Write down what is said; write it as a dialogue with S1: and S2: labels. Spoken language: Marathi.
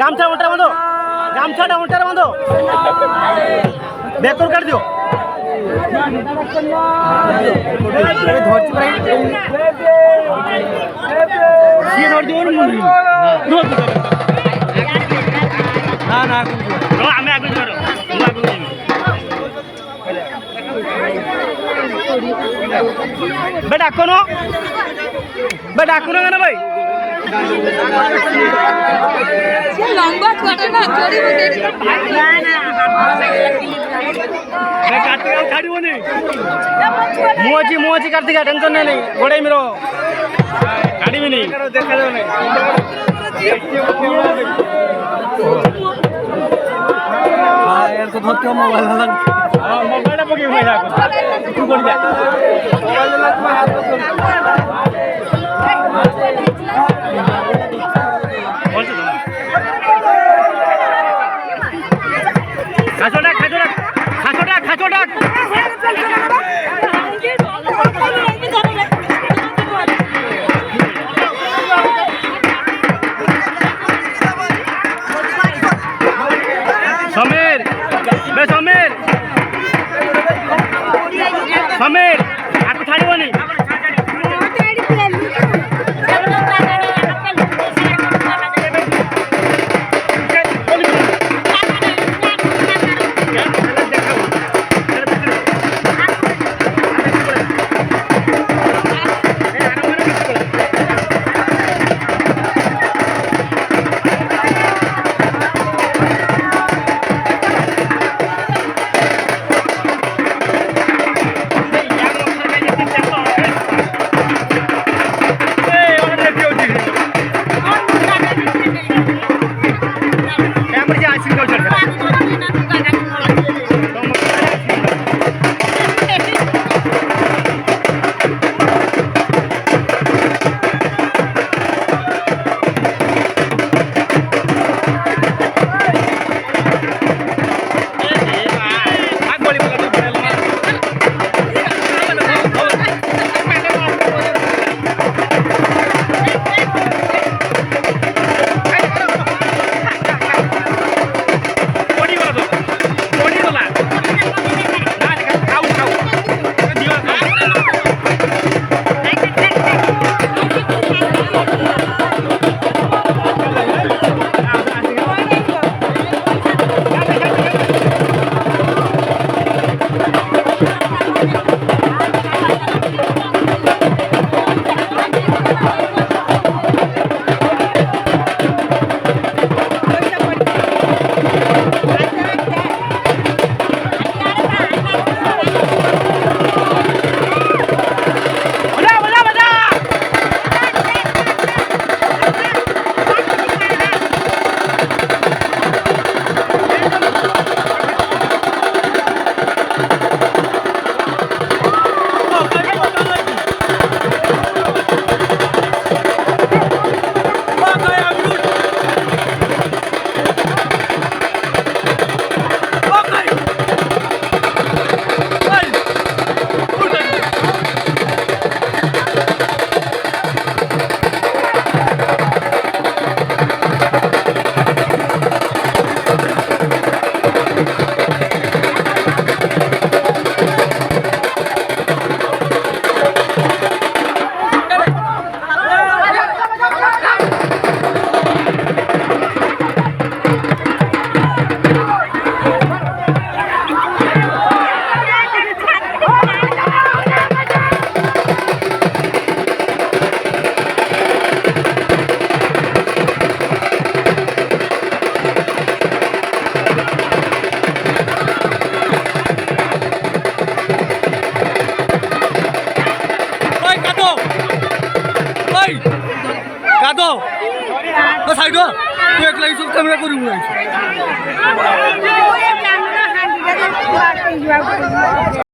S1: গামছা ওটা বাঁধো, গামছাটা ওটার বাঁধো, ব্যাক করে কাট দিও। আমি আগে বেটা কোনো কেন ভাই
S2: লম্বা ছোট না
S1: मुझी कार्तिक टेंशन नहीं गोड़े मेरो गाड़ी भी नहीं देखा जाओ नहीं यार तो धोते हो मोबाइल मोबाइल पकी हुई है तू बोल जा मोबाइल में हाथ खाचोड़ा खाचोड़ा खाचोड़ा खाचोड़ा समीर बे समीर समीर आपको छाड़ी नहीं কাটো সাইড তুই একলা ইসব ক্যামেরা করি উড়াইছ